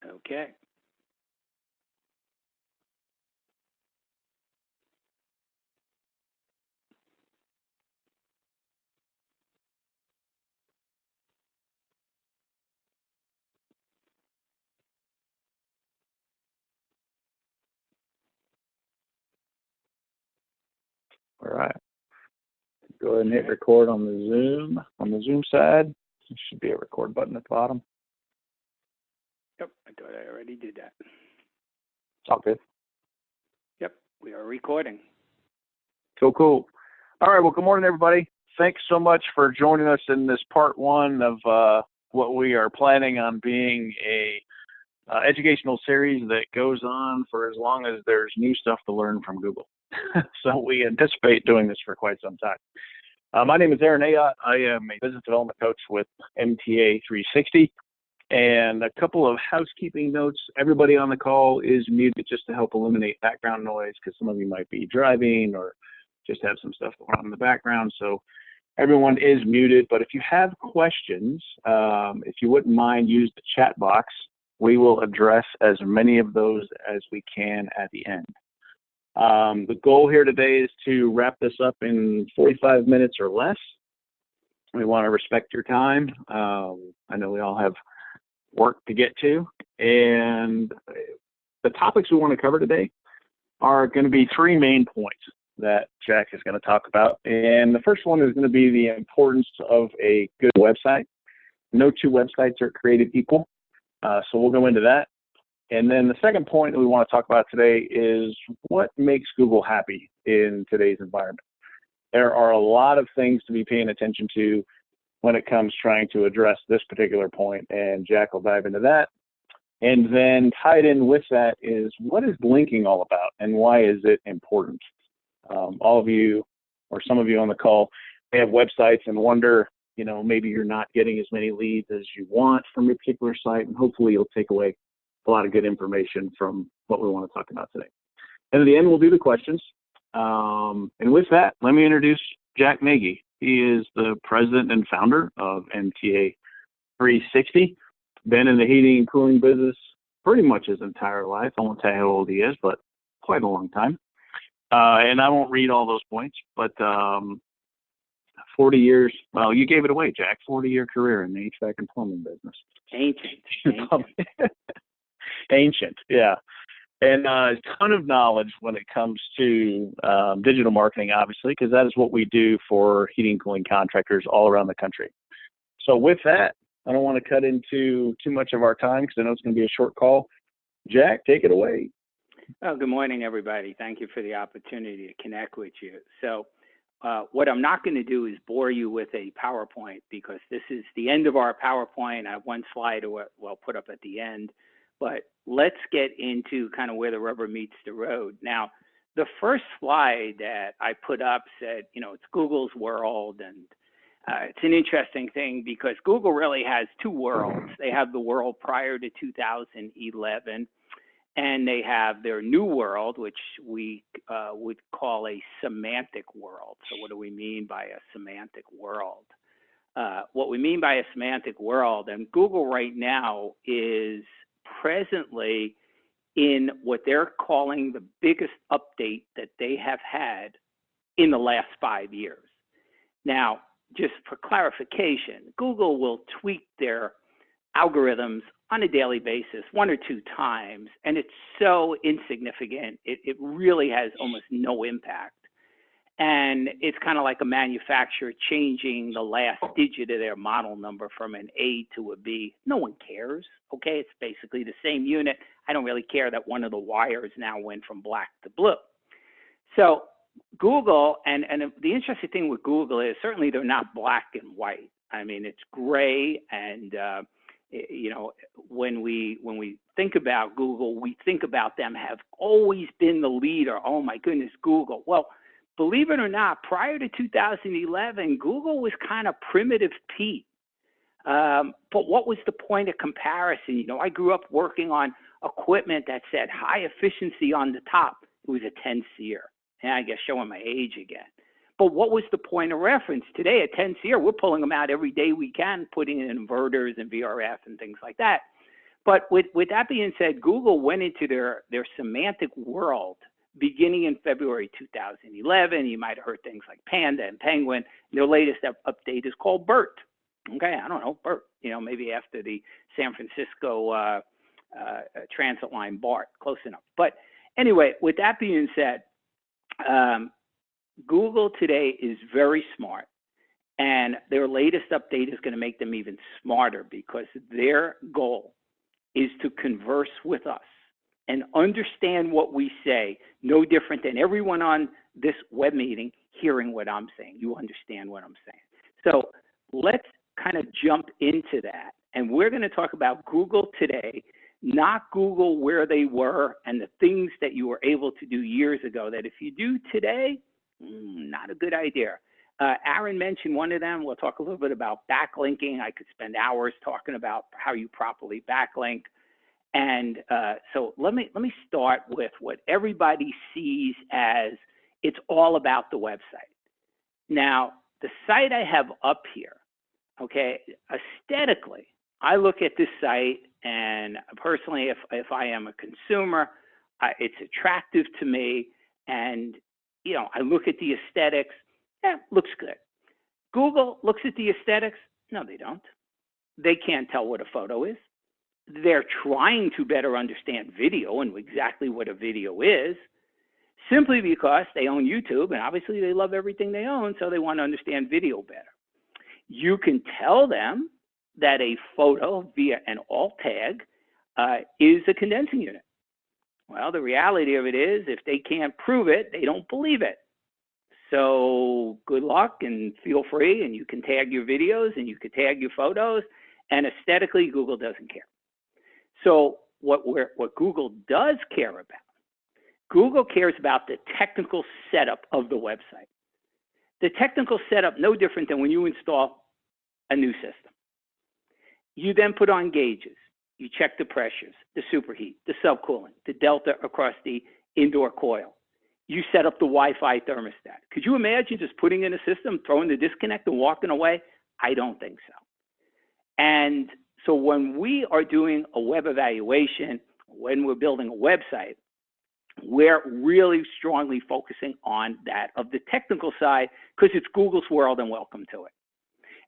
Okay. All right. Go ahead and hit record on the Zoom. On the Zoom side, there should be a record button at the bottom. Yep, I thought I already did that. It's all good. Yep, we are recording. Cool. All right, well, good morning, everybody. Thanks so much for joining us in this part one of what we are planning on being a educational series that goes on for as long as there's new stuff to learn from Google. So we anticipate doing this for quite some time. My name is Aaron Ayotte. I am a business development coach with mta360. And a couple of housekeeping notes. Everybody on the call is muted just to help eliminate background noise because some of you might be driving or just have some stuff going on in the background. So everyone is muted. But if you have questions, if you wouldn't mind, use the chat box. We will address as many of those as we can at the end. The goal here today is to wrap this up in 45 minutes or less. We want to respect your time. I know we all have work to get to, and the topics we want to cover today are going to be three main points that Jack is going to talk about. And the first one is going to be the importance of a good website. No two websites are created equal, so we'll go into that. And then the second point that we want to talk about today is what makes Google happy in today's environment. There are a lot of things to be paying attention to when it comes trying to address this particular point, and Jack will dive into that. And then tied in with that is, what is linking all about and why is it important? All of you, or some of you on the call, may have websites and wonder, maybe you're not getting as many leads as you want from your particular site, and hopefully you'll take away a lot of good information from what we want to talk about today. And at the end, we'll do the questions. And with that, let me introduce Jack Nagy. He is the president and founder of mta360. Been in the heating and cooling business pretty much his entire life. I won't tell you how old he is, but quite a long time. And I won't read all those points, but 40 years, well, you gave it away, Jack, 40-year career in the HVAC and plumbing business. Ancient, yeah. And a ton of knowledge when it comes to digital marketing, obviously, because that is what we do for heating and cooling contractors all around the country. So with that, I don't want to cut into too much of our time because I know it's going to be a short call. Jack, take it away. Oh, good morning, everybody. Thank you for the opportunity to connect with you. So what I'm not going to do is bore you with a PowerPoint because this is the end of our PowerPoint. I have one slide I'll put up at the end. But let's get into kind of where the rubber meets the road. Now, the first slide that I put up said, it's Google's world. And it's an interesting thing because Google really has two worlds. They have the world prior to 2011, and they have their new world, which we would call a semantic world. So what do we mean by a semantic world? What we mean by a semantic world, and Google right now is presently in what they're calling the biggest update that they have had in the last 5 years. Now, just for clarification, Google will tweak their algorithms on a daily basis, 1 or 2 times, and it's so insignificant, it really has almost no impact. And it's kind of like a manufacturer changing the last digit of their model number from an A to a B. No one cares, okay? It's basically the same unit. I don't really care that one of the wires now went from black to blue. So Google, and the interesting thing with Google is certainly they're not black and white. I mean, it's gray, and when we think about Google, we think about them have always been the leader. Oh my goodness, Google. Well, believe it or not, prior to 2011, Google was kind of primitive Pete. But what was the point of comparison? I grew up working on equipment that said high efficiency on the top. It was a 10-SEER. And I guess showing my age again. But what was the point of reference? Today, a 10-SEER, we're pulling them out every day we can, putting in inverters and VRF and things like that. But with that being said, Google went into their semantic world beginning in February 2011. You might have heard things like Panda and Penguin. Their latest update is called BERT. Okay, I don't know, BERT, maybe after the San Francisco transit line BART, close enough. But anyway, with that being said, Google today is very smart, and their latest update is going to make them even smarter because their goal is to converse with us and understand what we say, no different than everyone on this web meeting hearing what I'm saying. You understand what I'm saying. So let's kind of jump into that. And we're going to talk about Google today, not Google where they were and the things that you were able to do years ago that if you do today, not a good idea. Aaron mentioned one of them. We'll talk a little bit about backlinking. I could spend hours talking about how you properly backlink. And so let me start with what everybody sees as it's all about the website. Now, the site I have up here, okay, aesthetically, I look at this site, and personally, if I am a consumer, it's attractive to me, and I look at the aesthetics. Looks good. Google looks at the aesthetics. No, they don't. They can't tell what a photo is. They're trying to better understand video and exactly what a video is, simply because they own YouTube, and obviously they love everything they own, so they want to understand video better. You can tell them that a photo via an alt tag is a condensing unit. Well, the reality of it is, if they can't prove it, they don't believe it. So good luck and feel free, and you can tag your videos and you can tag your photos, and aesthetically, Google doesn't care. So what Google does care about, Google cares about the technical setup of the website. The technical setup, no different than when you install a new system. You then put on gauges. You check the pressures, the superheat, the subcooling, the delta across the indoor coil. You set up the Wi-Fi thermostat. Could you imagine just putting in a system, throwing the disconnect and walking away? I don't think so. And so when we are doing a web evaluation, when we're building a website, we're really strongly focusing on that of the technical side because it's Google's world and welcome to it.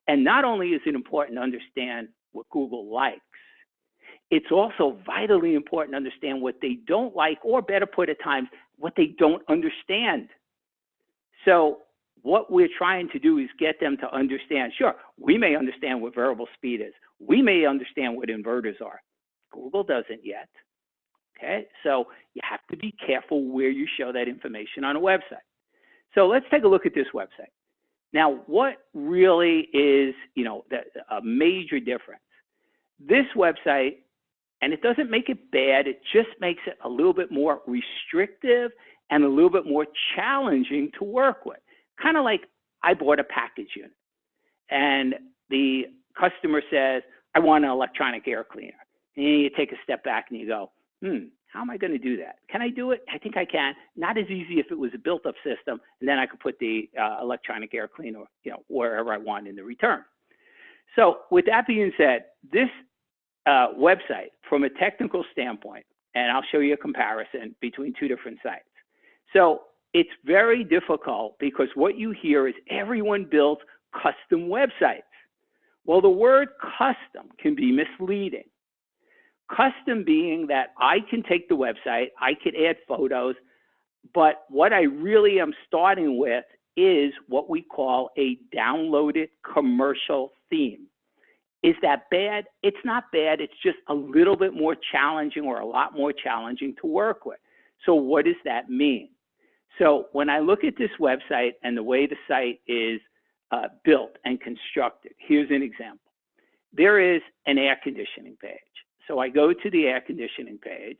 And not only is it important to understand what Google likes, it's also vitally important to understand what they don't like, or better put at times, what they don't understand. So what we're trying to do is get them to understand, sure, we may understand what variable speed is. We may understand what inverters are. Google doesn't yet. Okay, so you have to be careful where you show that information on a website. So let's take a look at this website. Now, what really is, a major difference? This website, and it doesn't make it bad, it just makes it a little bit more restrictive and a little bit more challenging to work with. Kind of like I bought a package unit, and the customer says, I want an electronic air cleaner. And you take a step back and you go, how am I going to do that? Can I do it? I think I can. Not as easy if it was a built-up system, and then I could put the electronic air cleaner, wherever I want in the return. So with that being said, this website, from a technical standpoint, and I'll show you a comparison between two different sites. So it's very difficult because what you hear is everyone builds custom websites. Well, the word custom can be misleading. Custom being that I can take the website, I could add photos, but what I really am starting with is what we call a downloaded commercial theme. Is that bad? It's not bad. It's just a little bit more challenging, or a lot more challenging to work with. So what does that mean? So when I look at this website and the way the site is built and constructed, here's an example. There is an air conditioning page. So I go to the air conditioning page,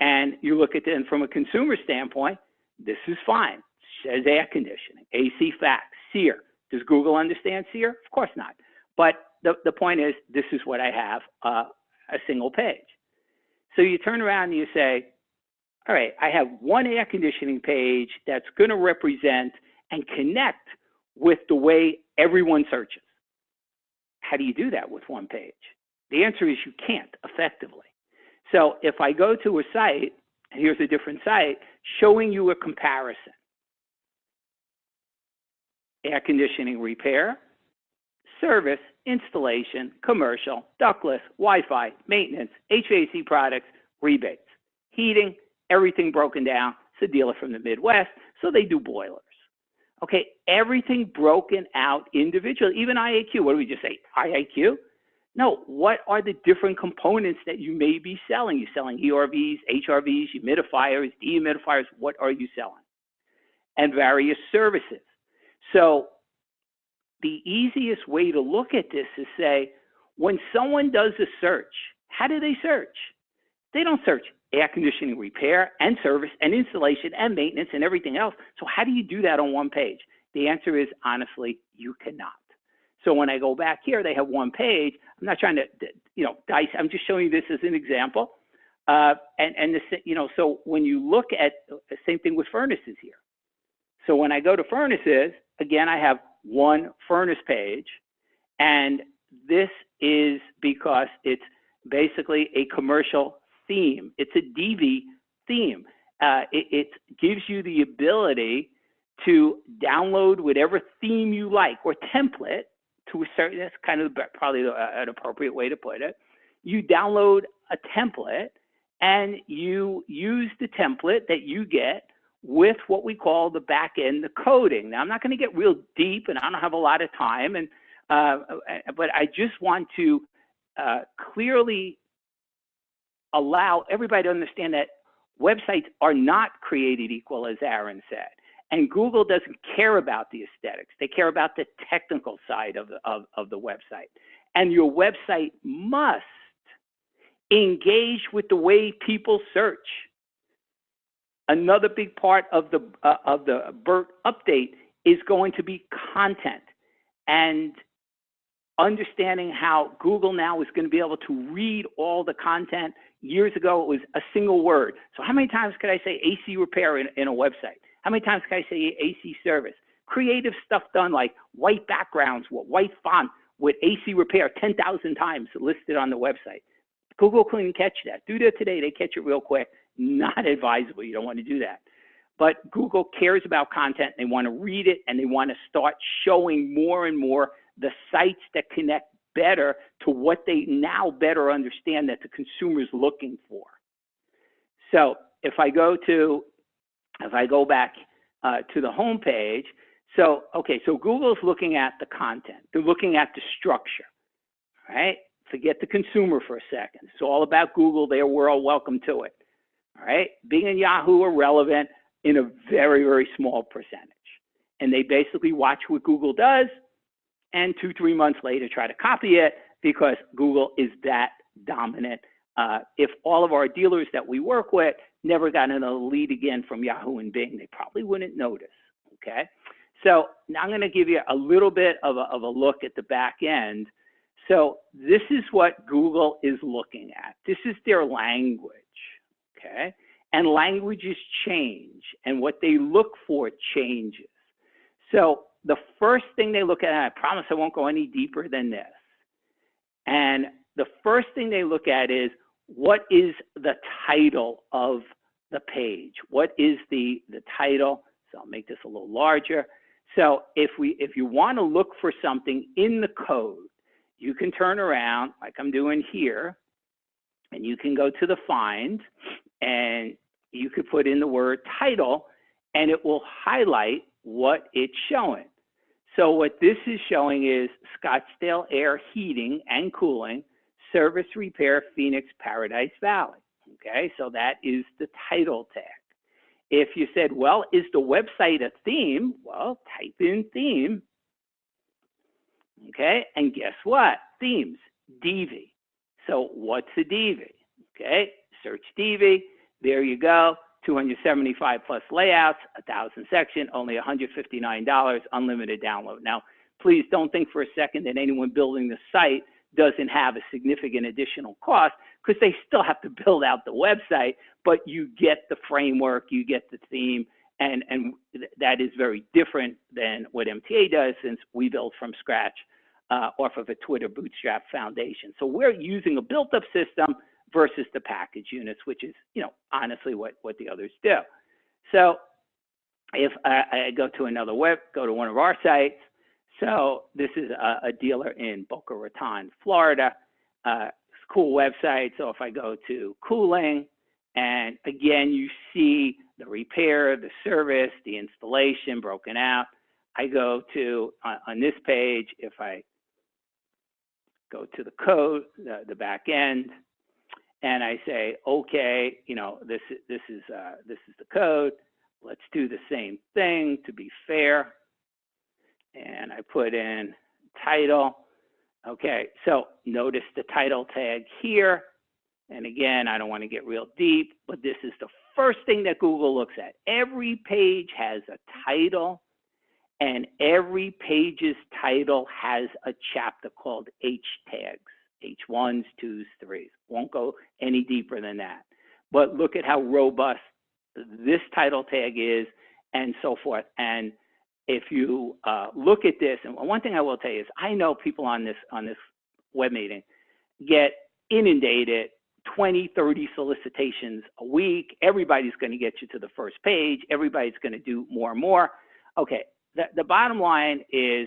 and you look at it, and from a consumer standpoint, this is fine. It says air conditioning, AC fax, SEER. Does Google understand SEER? Of course not. But the point is, this is what I have, a single page. So you turn around and you say, all right, I have one air conditioning page that's going to represent and connect with the way everyone searches. How do you do that with one page? The answer is you can't effectively. So if I go to a site, here's a different site showing you a comparison. Air conditioning repair, service, installation, commercial, ductless, Wi-Fi, maintenance, HVAC products, rebates, heating, everything broken down. It's a dealer from the Midwest, so they do boilers. Okay, everything broken out individually, even IAQ. What do we just say, IAQ? No, what are the different components that you may be selling? You're selling ERVs, HRVs, humidifiers, dehumidifiers. What are you selling? And various services. So the easiest way to look at this is say, when someone does a search, how do they search? They don't search air conditioning repair and service and installation and maintenance and everything else. So how do you do that on one page? The answer is, honestly, you cannot. So when I go back here, they have one page. I'm not trying to, dice. I'm just showing you this as an example. So when you look at the same thing with furnaces here. So when I go to furnaces, again, I have one furnace page, and this is because it's basically a commercial theme. It's a DV theme. It gives you the ability to download whatever theme you like or template to a certain, that's kind of probably an appropriate way to put it. You download a template and you use the template that you get with what we call the back end, the coding. Now, I'm not going to get real deep, and I don't have a lot of time, but I just want to clearly allow everybody to understand that websites are not created equal, as Aaron said. And Google doesn't care about the aesthetics. They care about the technical side of the website. And your website must engage with the way people search. Another big part of the BERT update is going to be content and understanding how Google now is going to be able to read all the content. Years ago, it was a single word. So how many times could I say AC repair in a website? How many times can I say AC service? Creative stuff done like white backgrounds, white font with AC repair 10,000 times listed on the website. Google couldn't catch that. Do that today, they catch it real quick. Not advisable, you don't want to do that. But Google cares about content, they want to read it, and they want to start showing more and more the sites that connect better to what they now better understand that the consumer is looking for. So if I go back to the home page, so Google's looking at the content. They're looking at the structure, right? Forget the consumer for a second. It's all about Google, their world, welcome to it. All right, Bing and Yahoo are relevant in a very, very small percentage. And they basically watch what Google does and 2-3 months later try to copy it because Google is that dominant. If all of our dealers that we work with never got in a lead again from Yahoo and Bing, they probably wouldn't notice, okay? So now I'm gonna give you a little bit of a look at the back end. So this is what Google is looking at. This is their language. Okay, and languages change, and what they look for changes. So the first thing they look at, and I promise I won't go any deeper than this, and the first thing they look at is, what is the title of the page? What is the title? So I'll make this a little larger. So if you want to look for something in the code, you can turn around like I'm doing here, and you can go to the find, and you could put in the word title, and it will highlight what it's showing. So what this is showing is Scottsdale Air Heating and Cooling, Service Repair, Phoenix, Paradise Valley. Okay, so that is the title tag. If you said, well, is the website a theme? Well, type in theme. Okay, and guess what? Themes, DV. So what's a DV? Okay, search DV. There you go. 275 plus layouts, 1,000 section, only $159, unlimited download. Now, please don't think for a second that anyone building the site doesn't have a significant additional cost, because they still have to build out the website, but you get the framework, you get the theme, and that is very different than what MTA does, since we build from scratch off of a Twitter Bootstrap foundation. So we're using a built-up system versus the package units, which is, honestly what the others do. So if I go to go to one of our sites, so this is a dealer in Boca Raton, Florida. It's a cool website. So if I go to cooling, and again, you see the repair, the service, the installation broken out. I go to, on this page, if I go to the code, the back end, and I say, okay, this is the code. Let's do the same thing to be fair. And I put in title. Okay, so notice the title tag here. And again, I don't want to get real deep, but this is the first thing that Google looks at. Every page has a title, and every page's title has a chapter called H tags, H1s, 2s, 3s. Won't go any deeper than that. But look at how robust this title tag is, and so forth. And if you look at this, and one thing I will tell you is, I know people on this web meeting get inundated, 20, 30 solicitations a week. Everybody's going to get you to the first page. Everybody's going to do more and more. Okay, the bottom line is,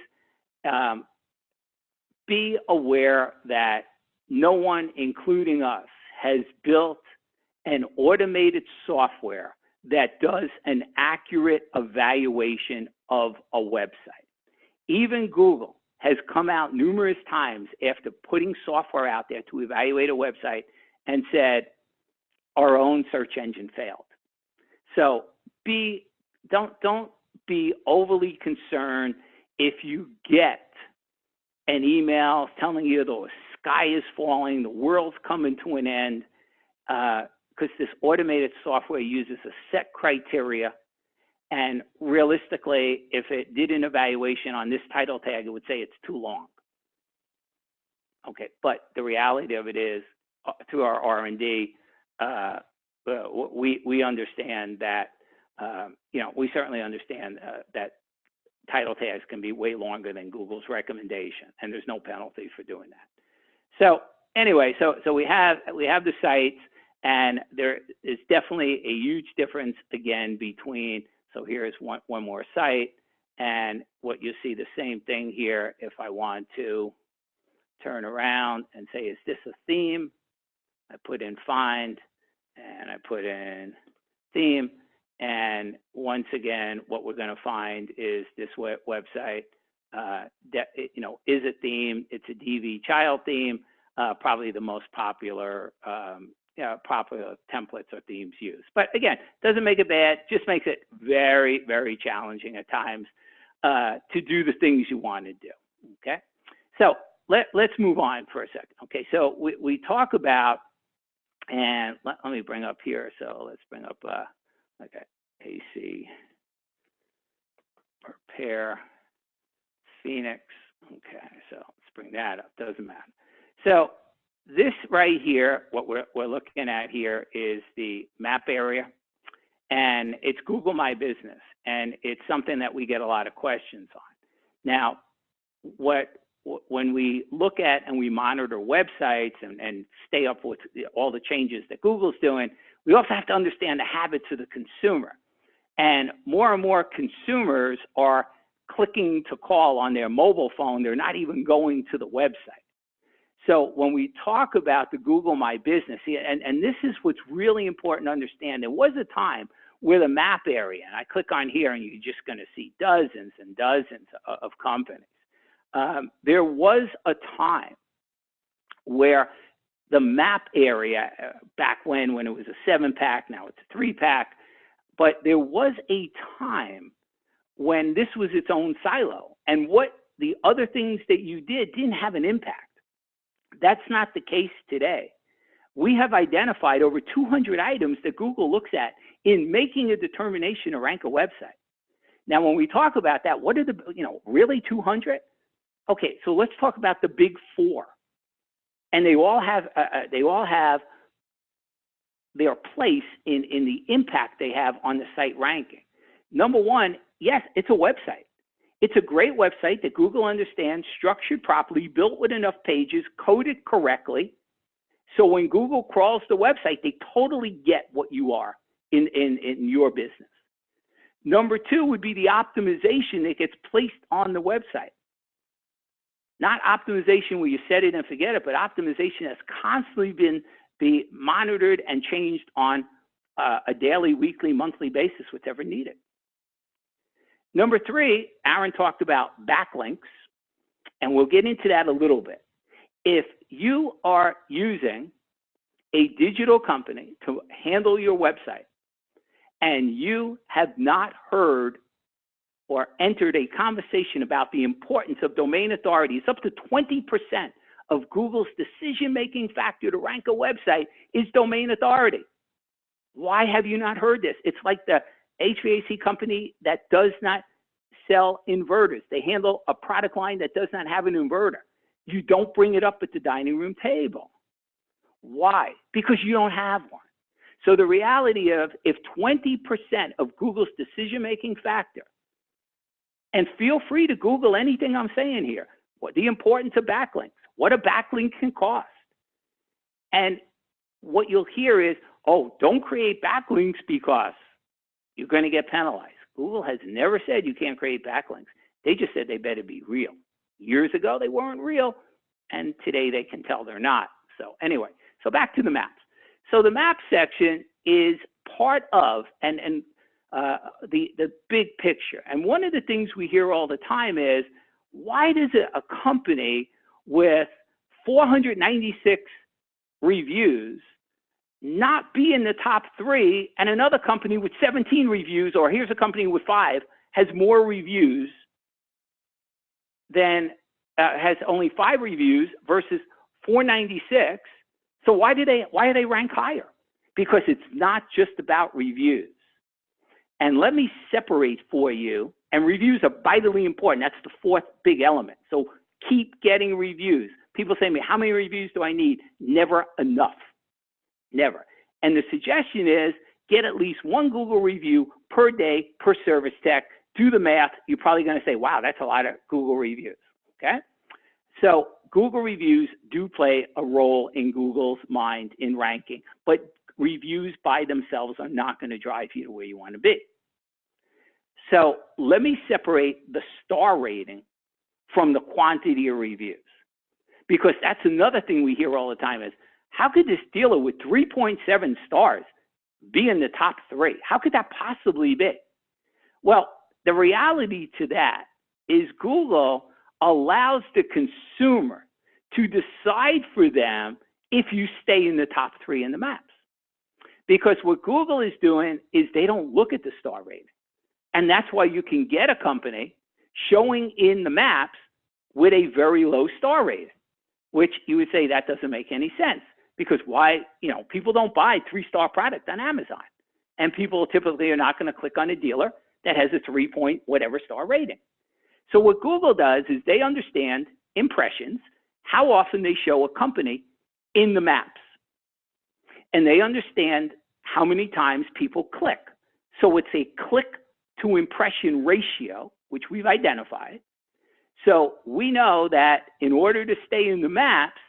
be aware that no one, including us, has built an automated software that does an accurate evaluation of a website. Even Google has come out numerous times after putting software out there to evaluate a website and said, our own search engine failed. So don't be overly concerned if you get an email telling you the sky is falling, the world's coming to an end, because this automated software uses a set criteria. And realistically, if it did an evaluation on this title tag, it would say it's too long. Okay, but the reality of it is, through our R&D, we understand that, we certainly understand that title tags can be way longer than Google's recommendation, and there's no penalty for doing that. So anyway, so we have the sites, and there is definitely a huge difference again between. So here's one more site, and what you see the same thing here. If I want to turn around and say, is this a theme? I put in find, and I put in theme, and once again, what we're going to find is this website. Is a theme. It's a DV child theme, probably the most popular popular templates or themes used. But again, doesn't make it bad, just makes it very, very challenging at times to do the things you want to do, okay? So let's move on for a second, okay? So we talk about, and let me bring up here, so let's bring up, okay, AC, repair, Phoenix, okay, so let's bring that up, doesn't matter. So this right here, what we're looking at here is the map area, and it's Google My Business, and it's something that we get a lot of questions on. Now, when we look at and we monitor websites and stay up with all the changes that Google's doing, we also have to understand the habits of the consumer. And more consumers are clicking to call on their mobile phone. They're not even going to the website. So when we talk about the Google My Business, and this is what's really important to understand, there was a time where the map area, and I click on here and you're just going to see dozens and dozens of companies. There was a time where the map area, back when it was a 7-pack, now it's a 3-pack, but there was a time when this was its own silo, and what the other things that you did didn't have an impact. That's not the case today. We have identified over 200 items that Google looks at in making a determination to rank a website. Now, when we talk about that, what are the, really 200? Okay, so let's talk about the big 4. And they all have their place in the impact they have on the site ranking. Number one, yes, it's a website. It's a great website that Google understands, structured properly, built with enough pages, coded correctly. So when Google crawls the website, they totally get what you are in your business. Number two would be the optimization that gets placed on the website. Not optimization where you set it and forget it, but optimization that's constantly been monitored and changed on a daily, weekly, monthly basis, whatever needed. Number three, Aaron talked about backlinks, and we'll get into that a little bit. If you are using a digital company to handle your website, and you have not heard or entered a conversation about the importance of domain authority, it's up to 20% of Google's decision-making factor to rank a website is domain authority. Why have you not heard this? It's like the HVAC company that does not sell inverters. They handle a product line that does not have an inverter. You don't bring it up at the dining room table. Why? Because you don't have one. So the reality of if 20% of Google's decision-making factor, and feel free to Google anything I'm saying here, what the importance of backlinks, what a backlink can cost. And what you'll hear is, oh, don't create backlinks because you're going to get penalized. Google has never said you can't create backlinks. They just said they better be real. Years ago, they weren't real, and today they can tell they're not. So anyway, so back to the maps. So the map section is part of the big picture. And one of the things we hear all the time is, why does a company with 496 reviews not be in the top 3, and another company with 17 reviews, or here's a company with 5, has more reviews than, has only 5 reviews versus 496. So why do they rank higher? Because it's not just about reviews. And let me separate for you, and reviews are vitally important. That's the 4th big element. So keep getting reviews. People say to me, how many reviews do I need? Never enough. Never. And the suggestion is get at least 1 Google review per day per service tech. Do the math. You're probably going to say, wow, that's a lot of Google reviews. Okay? So Google reviews do play a role in Google's mind in ranking, but reviews by themselves are not going to drive you to where you want to be. So let me separate the star rating from the quantity of reviews, because that's another thing we hear all the time is, how could this dealer with 3.7 stars be in the top 3? How could that possibly be? Well, the reality to that is Google allows the consumer to decide for them if you stay in the top 3 in the maps. Because what Google is doing is they don't look at the star rating. And that's why you can get a company showing in the maps with a very low star rating, which you would say that doesn't make any sense. Because why, people don't buy 3-star product on Amazon. And people typically are not going to click on a dealer that has a 3 whatever star rating. So what Google does is they understand impressions, how often they show a company in the maps. And they understand how many times people click. So it's a click to impression ratio, which we've identified. So we know that in order to stay in the maps,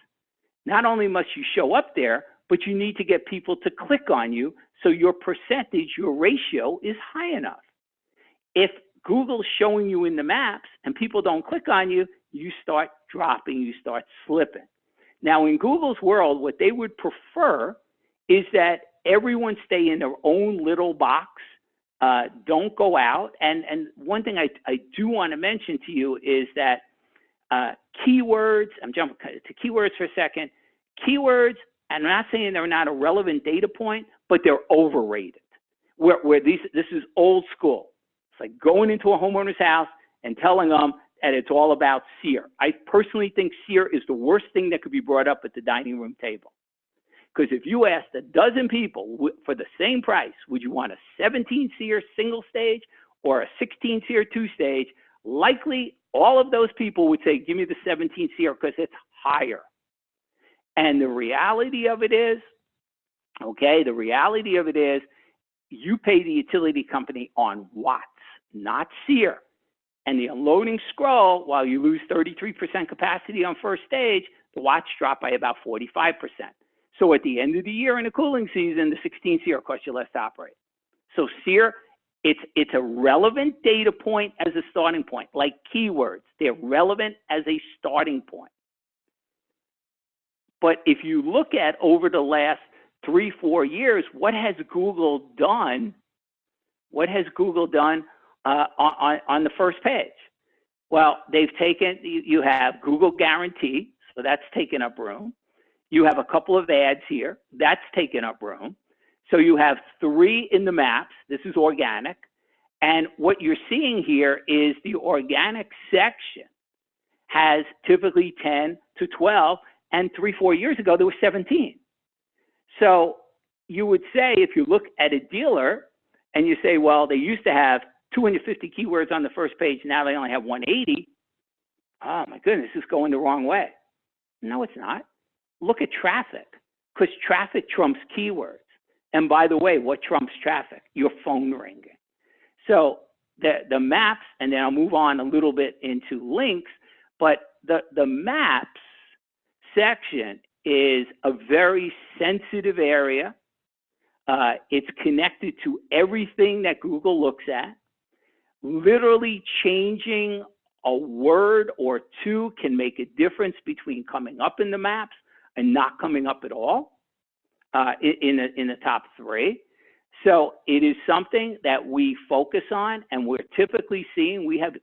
not only must you show up there, but you need to get people to click on you so your percentage, your ratio is high enough. If Google's showing you in the maps and people don't click on you, you start dropping, you start slipping. Now in Google's world, what they would prefer is that everyone stay in their own little box, don't go out. And one thing I do want to mention to you is that keywords, I'm jumping to keywords for a second. Keywords, and I'm not saying they're not a relevant data point, but they're overrated. This is old school. It's like going into a homeowner's house and telling them that it's all about SEER. I personally think SEER is the worst thing that could be brought up at the dining room table. Because if you asked a dozen people for the same price, would you want a 17 SEER single stage or a 16 SEER 2-stage? Likely all of those people would say, give me the 17 SEER because it's higher. And the reality of it is, you pay the utility company on watts, not SEER. And the unloading scroll, while you lose 33% capacity on first stage, the watts drop by about 45%. So at the end of the year in the cooling season, the 16 SEER costs you less to operate. So SEER, it's a relevant data point as a starting point, like keywords. They're relevant as a starting point. But if you look at over the last 3-4 years, what has Google done? What has Google done on the first page? Well, they've taken, you have Google Guarantee, so that's taken up room. You have a couple of ads here, that's taken up room. So you have 3 in the maps, this is organic. And what you're seeing here is the organic section has typically 10 to 12, and 3-4 years ago, there were 17. So you would say, if you look at a dealer and you say, well, they used to have 250 keywords on the first page, now they only have 180. Oh my goodness, it's going the wrong way. No, it's not. Look at traffic, because traffic trumps keywords. And by the way, what trumps traffic? Your phone ringing. So the maps, and then I'll move on a little bit into links, but the maps section is a very sensitive area. It's connected to everything that Google looks at. Literally changing a word or two can make a difference between coming up in the maps and not coming up at all in the top 3. So it is something that we focus on, and we're typically seeing, we have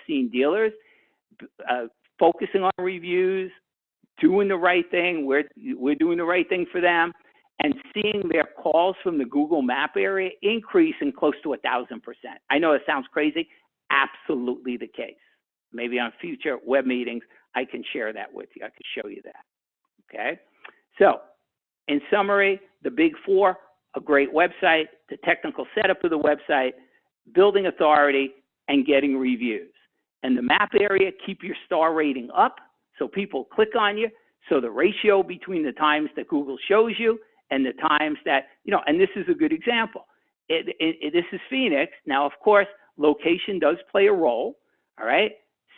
seen dealers focusing on reviews, doing the right thing. We're doing the right thing for them, and seeing their calls from the Google Map area increase in close to 1,000%. I know it sounds crazy, absolutely the case. Maybe on future web meetings, I can share that with you. I can show you that, okay? So in summary, the big 4, a great website, the technical setup of the website, building authority, and getting reviews. And the map area, keep your star rating up so people click on you. So the ratio between the times that Google shows you and the times that, and this is a good example. This is Phoenix. Now, of course, location does play a role, all right?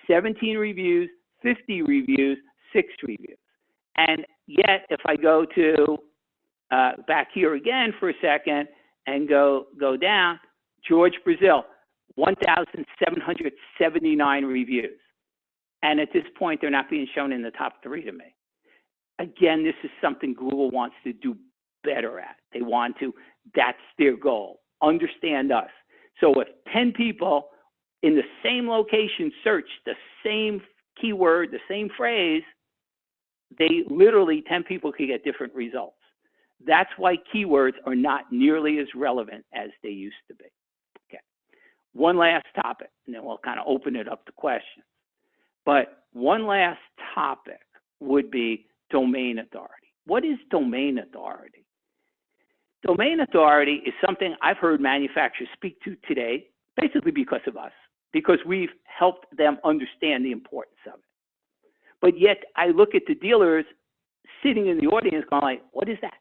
17 reviews, 50 reviews, 6 reviews. And yet, if I go to back here again for a second and go down, George, Brazil, 1,779 reviews. And at this point, they're not being shown in the top 3 to me. Again, this is something Google wants to do better at. They want to, that's their goal. Understand us. So if 10 people in the same location search the same keyword, the same phrase, they literally, 10 people could get different results. That's why keywords are not nearly as relevant as they used to be. Okay. One last topic, and then we'll kind of open it up to questions. But one last topic would be domain authority. What is domain authority? Domain authority is something I've heard manufacturers speak to today, basically because of us, because we've helped them understand the importance of it. But yet I look at the dealers sitting in the audience going like, what is that?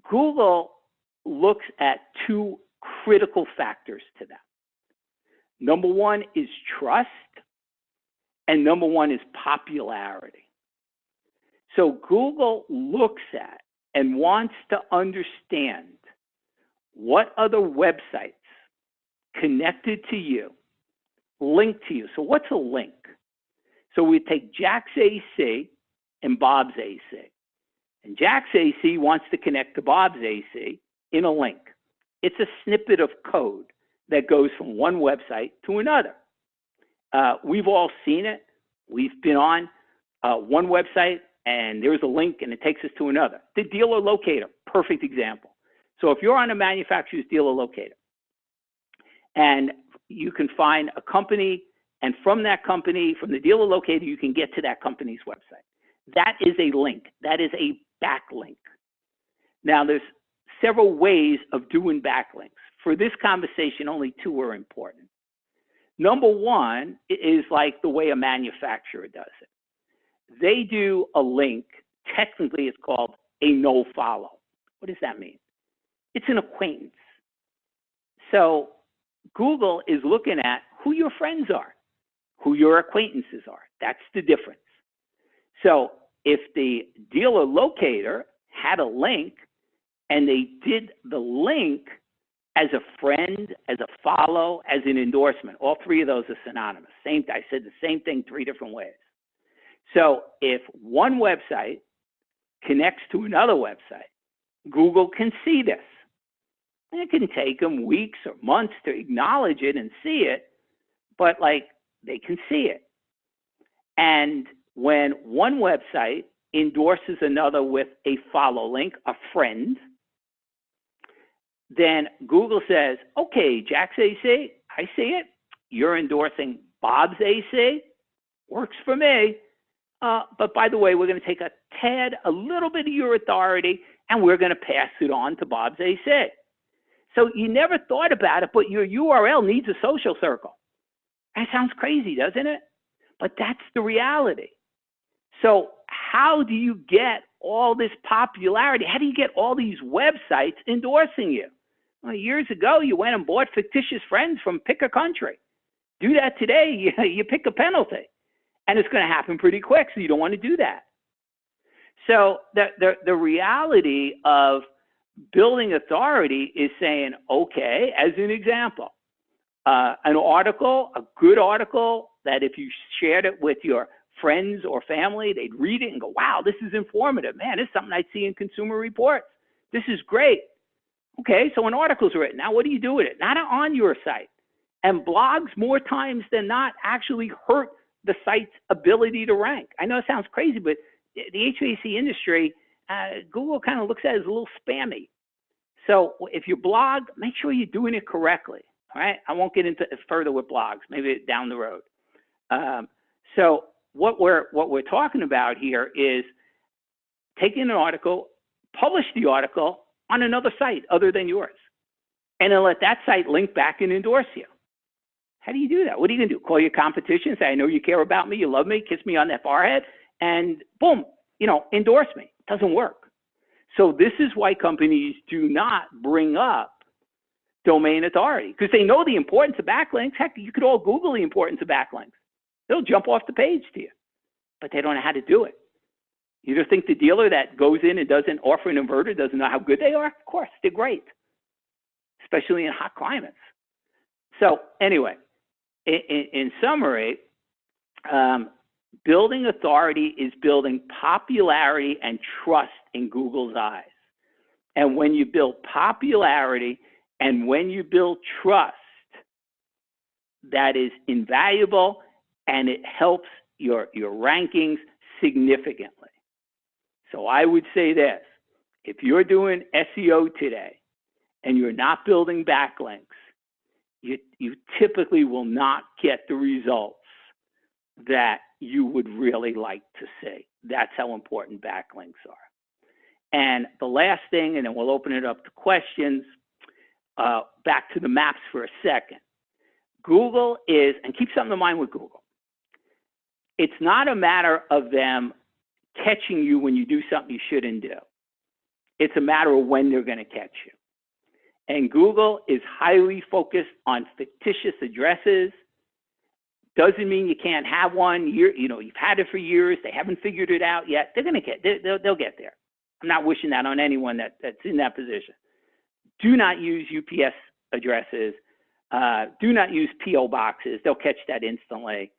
Google looks at 2 critical factors to them. Number 1 is trust, and number 1 is popularity. So Google looks at and wants to understand what other websites connected to you, link to you. So what's a link? So we take Jack's AC and Bob's AC. And Jack's AC wants to connect to Bob's AC in a link. It's a snippet of code that goes from one website to another. We've all seen it. We've been on one website and there's a link and it takes us to another. The dealer locator, perfect example. So if you're on a manufacturer's dealer locator and you can find a company, and from that company, from the dealer locator, you can get to that company's website. That is a link. That is a backlink. Now, there's several ways of doing backlinks. For this conversation, only 2 are important. Number 1 is like the way a manufacturer does it. They do a link. Technically, it's called a no-follow. What does that mean? It's an acquaintance. So Google is looking at who your friends are, who your acquaintances are. That's the difference. So if the dealer locator had a link and they did the link as a friend, as a follow, as an endorsement. All three of those are synonymous. I said the same thing 3 different ways. So if one website connects to another website, Google can see this. And it can take them weeks or months to acknowledge it and see it, but like they can see it. And when one website endorses another with a follow link, a friend, then Google says, okay, Jack's AC, I see it. You're endorsing Bob's AC. Works for me. But by the way, we're going to take a little bit of your authority, and we're going to pass it on to Bob's AC. So you never thought about it, but your URL needs a social circle. That sounds crazy, doesn't it? But that's the reality. So how do you get all this popularity? How do you get all these websites endorsing you? Well, years ago, you went and bought fictitious friends from pick a country. Do that today, you pick a penalty. And it's going to happen pretty quick, so you don't want to do that. So the reality of building authority is saying, okay, as an example, an article, a good article, that if you shared it with your friends or family, they'd read it and go, wow, this is informative. Man, this is something I'd see in Consumer Reports. This is great. Okay, so an article's written. Now what do you do with it? Not on your site. And blogs, more times than not, actually hurt the site's ability to rank. I know it sounds crazy, but the HVAC industry, Google kind of looks at it as a little spammy. So if you blog, make sure you're doing it correctly. All right, I won't get into further with blogs, maybe down the road. So what we're talking about here is taking an article, publish the article on another site other than yours, and then let that site link back and endorse you. How do you do that? What are you going to do? Call your competition, say, I know you care about me, you love me, kiss me on that forehead, and boom, endorse me. It doesn't work. So this is why companies do not bring up domain authority, because they know the importance of backlinks. Heck, you could all Google the importance of backlinks. They'll jump off the page to you, but they don't know how to do it. You just think the dealer that goes in and doesn't offer an inverter doesn't know how good they are? Of course, they're great, especially in hot climates. So anyway, in summary, building authority is building popularity and trust in Google's eyes. And when you build popularity and when you build trust, that is invaluable, and it helps your rankings significantly. So I would say this: if you're doing SEO today and you're not building backlinks, you typically will not get the results that you would really like to see. That's how important backlinks are. And the last thing, and then we'll open it up to questions, back to the maps for a second. Google is, and keep something in mind with Google, it's not a matter of them catching you when you do something you shouldn't do. It's a matter of when they're going to catch you. And Google is highly focused on fictitious addresses. Doesn't mean you can't have one. You've had it for years. They haven't figured it out yet. They'll get there. I'm not wishing that on anyone that's in that position. Do not use UPS addresses. Do not use PO boxes. They'll catch that instantly.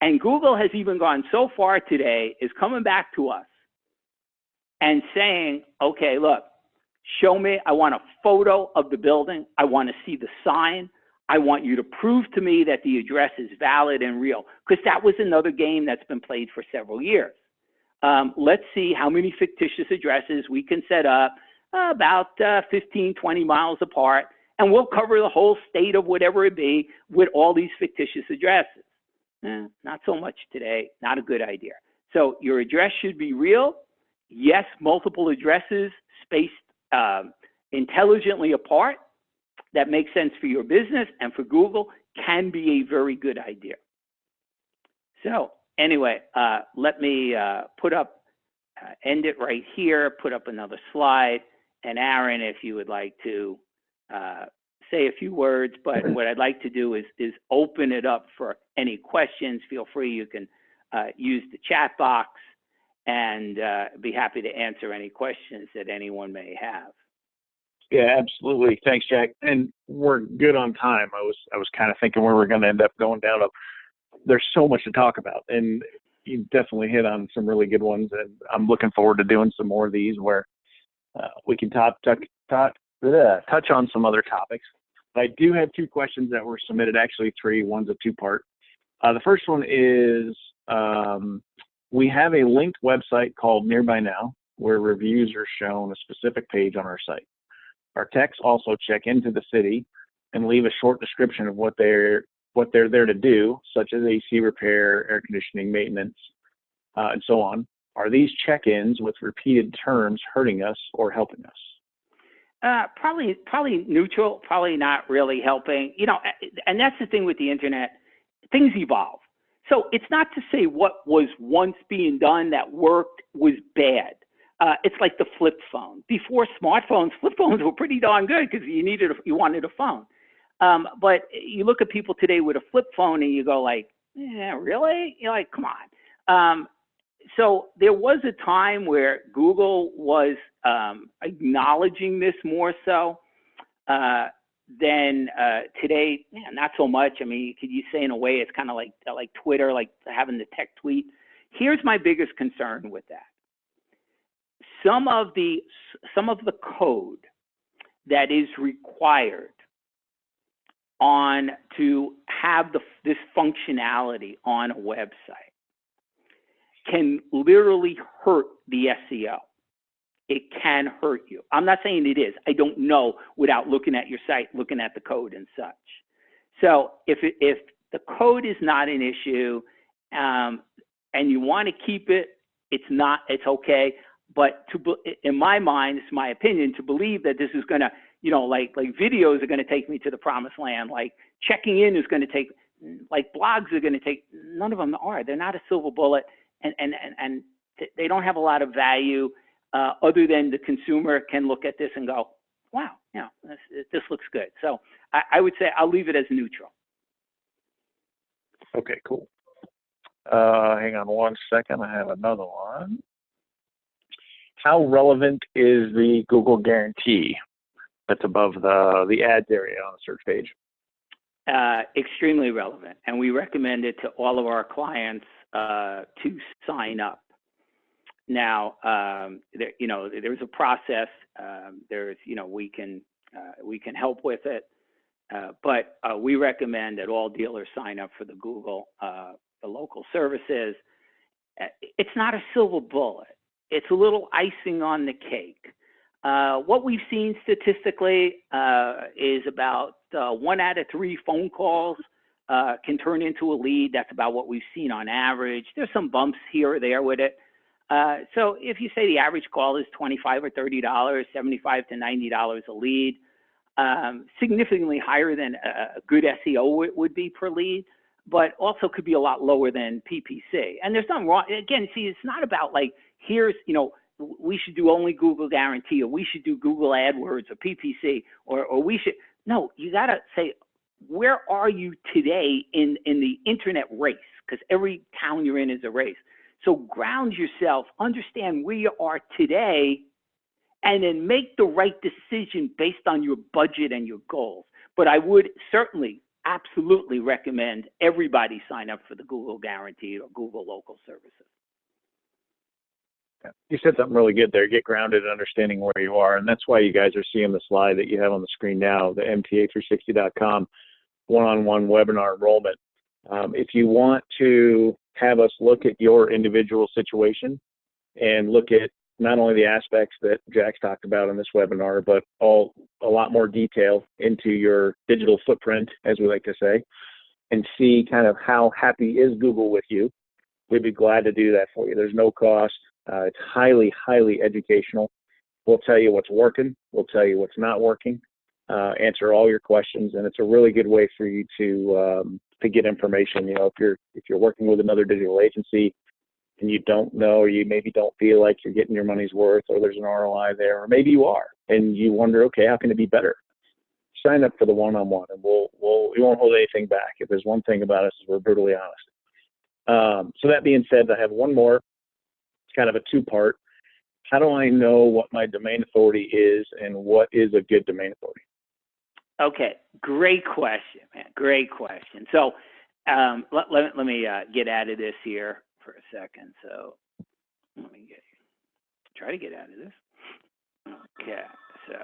And Google has even gone so far today, is coming back to us and saying, okay, look, show me, I want a photo of the building. I want to see the sign. I want you to prove to me that the address is valid and real, because that was another game that's been played for several years. Let's see how many fictitious addresses we can set up about 15, 20 miles apart, and we'll cover the whole state of whatever it be with all these fictitious addresses. Not so much today, not a good idea. So your address should be real. Yes, multiple addresses spaced intelligently apart that makes sense for your business and for Google can be a very good idea. So anyway, let me end it right here, put up another slide. And Aaron, if you would like to say a few words, but what I'd like to do is open it up for any questions. Feel free, you can use the chat box. and be happy to answer any questions that anyone may have. Yeah, absolutely. Thanks, Jack. And we're good on time. I was kind of thinking we were going to end up going down a. There's so much to talk about, and you definitely hit on some really good ones. And I'm looking forward to doing some more of these where we can touch on some other topics. I do have two questions that were submitted, actually three. One's a two-part. The first one is we have a linked website called Nearby Now where reviews are shown a specific page on our site. Our techs also check into the city and leave a short description of what they're there to do, such as AC repair, air conditioning maintenance, and so on. Are these check-ins with repeated terms hurting us or helping us? Probably neutral, probably not really helping. And that's the thing with the internet. Things evolve. So it's not to say what was once being done that worked was bad. It's like the flip phone. Before smartphones, flip phones were pretty darn good because you wanted a phone. But you look at people today with a flip phone and you go like, yeah, really? You're like, come on. So there was a time where Google was acknowledging this more so than today. Yeah, not so much. I mean, could you say in a way it's kind of like Twitter, like having the tech tweet? Here's my biggest concern with that. Some of the code that is required to have this functionality on a website can literally hurt the SEO. It can hurt you. I'm not saying it is. I don't know without looking at your site, looking at the code and such. So if the code is not an issue and you want to keep it, it's okay. But in my mind, it's my opinion, to believe that this is going to, like videos are going to take me to the promised land, like checking in is going to take, like blogs are going to take, none of them are. They're not a silver bullet, and they don't have a lot of value other than the consumer can look at this and go, wow, this looks good. So I would say I'll leave it as neutral. Okay, cool. Hang on one second. I have another one. How relevant is the Google guarantee that's above the ads area on the search page? Extremely relevant, and we recommend it to all of our clients to sign up. Now, there's a process. We can help with it, but we recommend that all dealers sign up for the Google, the local services. It's not a silver bullet. It's a little icing on the cake. What we've seen statistically is about 1 out of 3 phone calls can turn into a lead. That's about what we've seen on average. There's some bumps here or there with it. So if you say the average call is $25 or $30, $75 to $90 a lead, significantly higher than a good SEO would be per lead, but also could be a lot lower than PPC. And there's nothing wrong. Again, see, it's not about like, here's, we should do only Google Guarantee, or we should do Google AdWords or PPC, or we should. No, you got to say, where are you today in the internet race? Because every town you're in is a race. So ground yourself, understand where you are today, and then make the right decision based on your budget and your goals. But I would certainly, absolutely recommend everybody sign up for the Google Guarantee or Google Local Services. You said something really good there. Get grounded in understanding where you are. And that's why you guys are seeing the slide that you have on the screen now, the mta360.com one-on-one webinar enrollment. If you want to have us look at your individual situation and look at not only the aspects that Jack's talked about in this webinar, but a lot more detail into your digital footprint, as we like to say, and see kind of how happy is Google with you, we'd be glad to do that for you. There's no cost. It's highly, highly educational. We'll tell you what's working. We'll tell you what's not working. Answer all your questions, and it's a really good way for you to get information. If you're working with another digital agency and you don't know, or you maybe don't feel like you're getting your money's worth, or there's an ROI there, or maybe you are, and you wonder, okay, how can it be better? Sign up for the one-on-one, and we won't hold anything back. If there's one thing about us, is we're brutally honest. So that being said, I have one more. kind of a two-part. How do I know what my domain authority is and what is a good domain authority? Okay, great question, man. Great question. So let me get out of this here for a second. So let me try to get out of this. Okay, so.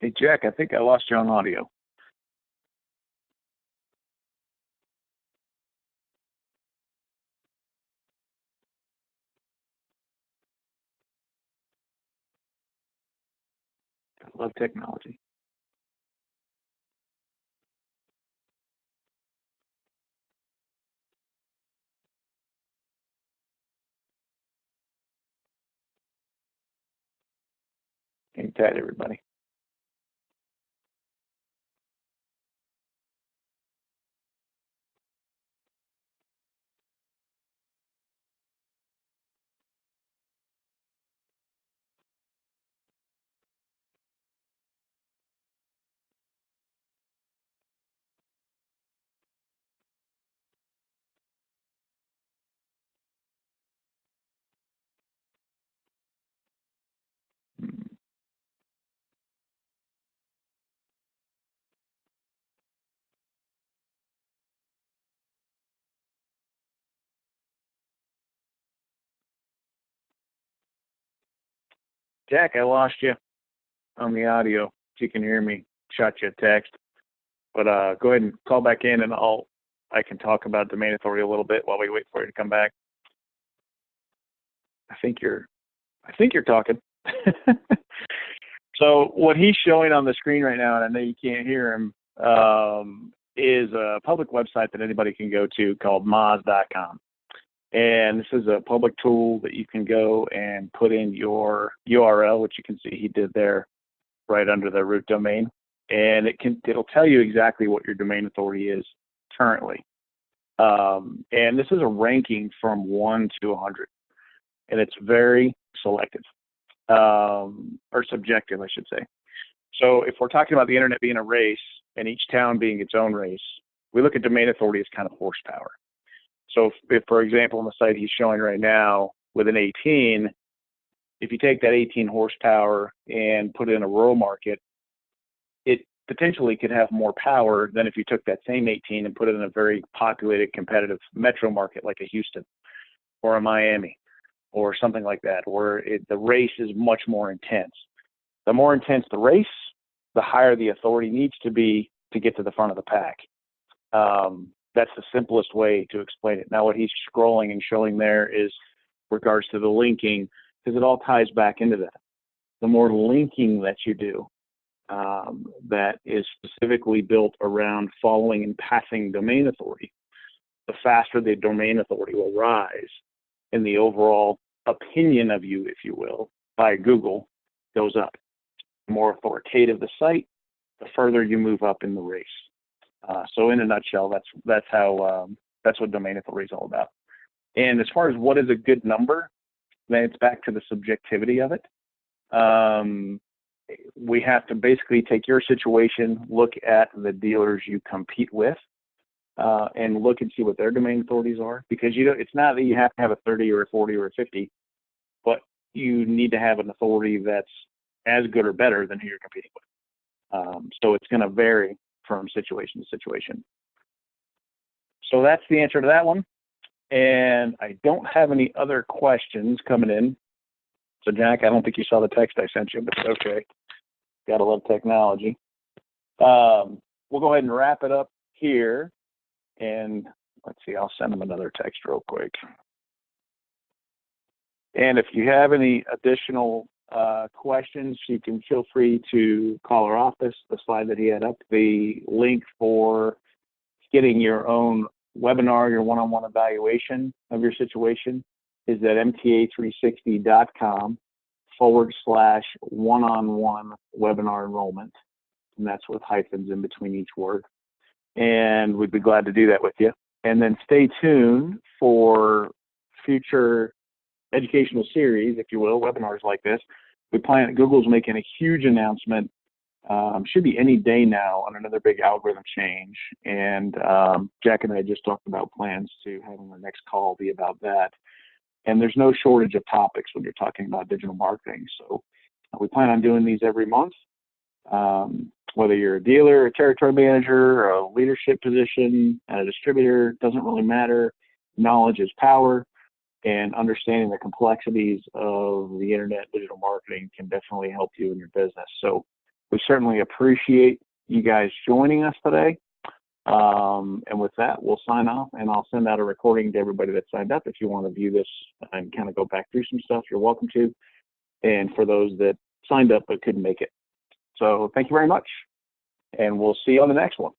Hey, Jack, I think I lost you on audio. I love technology. Ain't that everybody? Jack, I lost you on the audio. If you can hear me, shot you a text. But go ahead and call back in, and I can talk about domain authority a little bit while we wait for you to come back. I think you're talking. So what he's showing on the screen right now, and I know you can't hear him, is a public website that anybody can go to called mta360.com. And this is a public tool that you can go and put in your URL, which you can see he did there right under the root domain. And it'll tell you exactly what your domain authority is currently. And this is a ranking from 1 to 100. And it's very selective, or subjective, I should say. So if we're talking about the internet being a race and each town being its own race, we look at domain authority as kind of horsepower. So if, for example, on the site he's showing right now with an 18, if you take that 18 horsepower and put it in a rural market, it potentially could have more power than if you took that same 18 and put it in a very populated, competitive metro market like a Houston or a Miami or something like that, where the race is much more intense. The more intense the race, the higher the authority needs to be to get to the front of the pack. That's the simplest way to explain it. Now, what he's scrolling and showing there is regards to the linking, because it all ties back into that. The more linking that you do, that is specifically built around following and passing domain authority, the faster the domain authority will rise, and the overall opinion of you, if you will, by Google goes up. The more authoritative the site, the further you move up in the race. So in a nutshell, that's what domain authority is all about. And as far as what is a good number, then it's back to the subjectivity of it. We have to basically take your situation, look at the dealers you compete with, and look and see what their domain authorities are. Because it's not that you have to have a 30 or a 40 or a 50, but you need to have an authority that's as good or better than who you're competing with. So it's going to vary from situation to situation. So that's the answer to that one. And I don't have any other questions coming in. So Jack, I don't think you saw the text I sent you, but it's okay. Gotta love technology. We'll go ahead and wrap it up here. And let's see, I'll send them another text real quick. And if you have any additional questions, you can feel free to call our office. The slide that he had up, the link for getting your own webinar, your one-on-one evaluation of your situation is at mta360.com/one-on-one webinar enrollment. And that's with hyphens in between each word. And we'd be glad to do that with you. And then stay tuned for future educational series, if you will, webinars like this. We plan, Google's making a huge announcement, should be any day now, on another big algorithm change. And Jack and I just talked about plans to having our next call be about that. And there's no shortage of topics when you're talking about digital marketing. So we plan on doing these every month. Whether you're a dealer, a territory manager, a leadership position, and a distributor, doesn't really matter. Knowledge is power, and understanding the complexities of the internet digital marketing can definitely help you in your business. So we certainly appreciate you guys joining us today. And with that, we'll sign off, and I'll send out a recording to everybody that signed up. If you want to view this and kind of go back through some stuff, you're welcome to. And for those that signed up but couldn't make it. So thank you very much, and we'll see you on the next one.